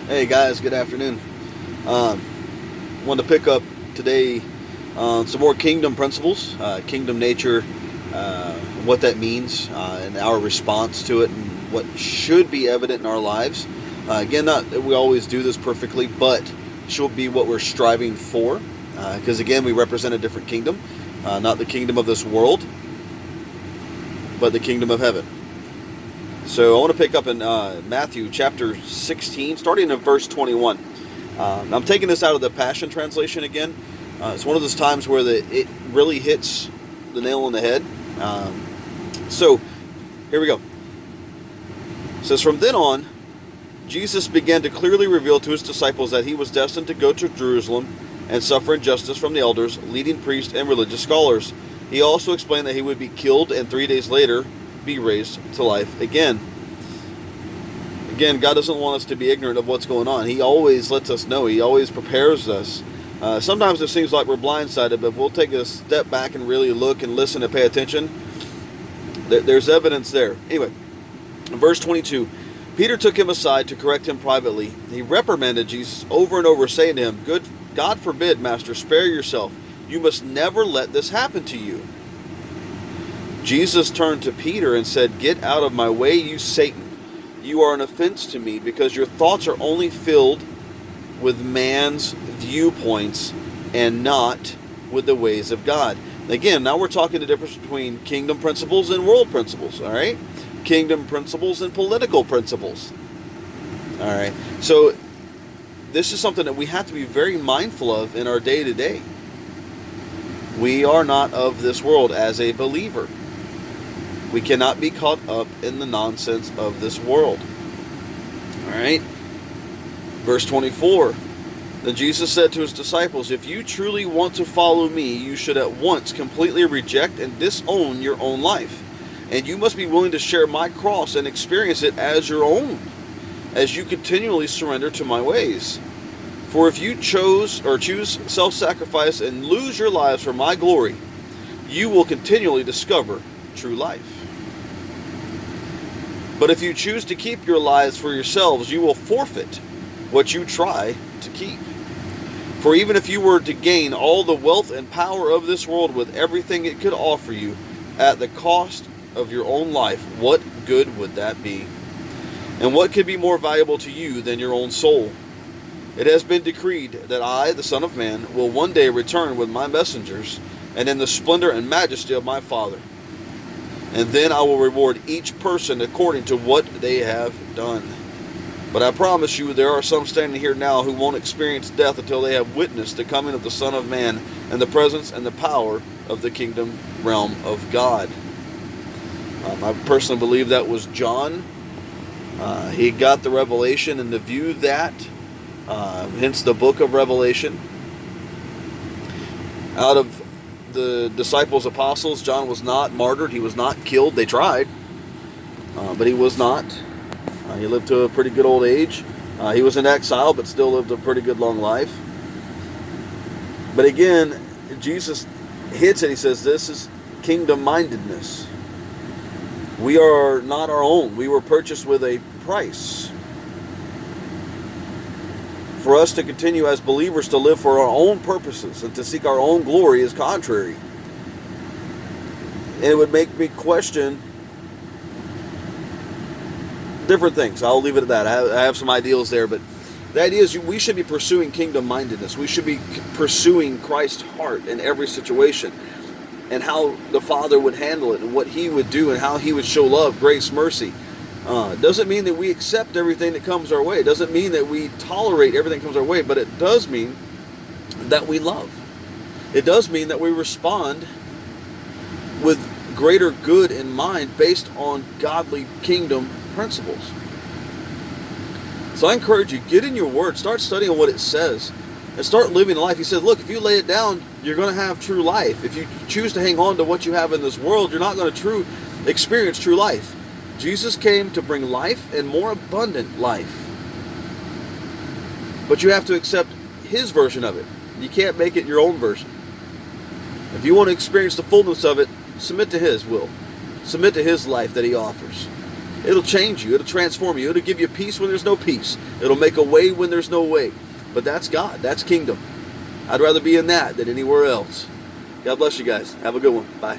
Hey guys, good afternoon. Um, Want to pick up today some more kingdom principles, kingdom nature, what that means, and our response to it, and what should be evident in our lives. Again, not that we always do this perfectly, but should be what we're striving for. Because again, we represent a different kingdom, not the kingdom of this world, but the kingdom of heaven. So I want to pick up in Matthew chapter 16, starting in verse 21. I'm taking this out of the Passion Translation again. It's one of those times where it really hits the nail on the head. So here we go. It says, "From then on, Jesus began to clearly reveal to his disciples that he was destined to go to Jerusalem and suffer injustice from the elders, leading priests, and religious scholars. He also explained that he would be killed and 3 days later be raised to life again." Again, God doesn't want us to be ignorant of what's going on. He always lets us know. He always prepares us. Sometimes it seems like we're blindsided, but if we'll take a step back and really look and listen and pay attention, there's evidence there. Anyway, verse 22, Peter took him aside to correct him privately. He reprimanded Jesus over and over, saying to him, God forbid, Master, spare yourself. You must never let this happen to you." Jesus turned to Peter and said, "Get out of my way, you Satan. You are an offense to me because your thoughts are only filled with man's viewpoints and not with the ways of God." Again, now we're talking the difference between kingdom principles and world principles, all right? Kingdom principles and political principles. All right. So this is something that we have to be very mindful of in our day-to-day. We are not of this world as a believer. We cannot be caught up in the nonsense of this world. All right. Verse 24. Then Jesus said to his disciples, "If you truly want to follow me, you should at once completely reject and disown your own life. And you must be willing to share my cross and experience it as your own, as you continually surrender to my ways. For if you choose self-sacrifice and lose your lives for my glory, you will continually discover true life. But if you choose to keep your lives for yourselves, you will forfeit what you try to keep. For even if you were to gain all the wealth and power of this world with everything it could offer you at the cost of your own life, what good would that be? And what could be more valuable to you than your own soul? It has been decreed that I, the Son of Man, will one day return with my messengers and in the splendor and majesty of my Father. And then I will reward each person according to what they have done. But I promise you, there are some standing here now who won't experience death until they have witnessed the coming of the Son of Man and the presence and the power of the kingdom realm of God." I personally believe that was John. He got the revelation and the view that, hence the book of Revelation. Out of the disciples, apostles, John was not martyred. He was not killed. They tried, but he was not. He lived to a pretty good old age. He was in exile, but still lived a pretty good long life. But again, Jesus hits it. He says, this is kingdom-mindedness. We are not our own. We were purchased with a price. For us to continue as believers to live for our own purposes and to seek our own glory is contrary. And it would make me question different things. I'll leave it at that. I have some ideals there, but the idea is we should be pursuing kingdom-mindedness. We should be pursuing Christ's heart in every situation and how the Father would handle it and what he would do and how he would show love, grace, mercy. Doesn't mean that we accept everything that comes our way. It doesn't mean that we tolerate everything that comes our way, but it does mean that we love. It does mean that we respond with greater good in mind based on godly kingdom principles. So I encourage you, get in your word, start studying what it says, and start living life. He says, look, if you lay it down, you're going to have true life. If you choose to hang on to what you have in this world, you're not going to experience true life. Jesus came to bring life and more abundant life. But you have to accept his version of it. You can't make it your own version. If you want to experience the fullness of it, submit to his will. Submit to his life that he offers. It'll change you. It'll transform you. It'll give you peace when there's no peace. It'll make a way when there's no way. But that's God. That's kingdom. I'd rather be in that than anywhere else. God bless you guys. Have a good one. Bye.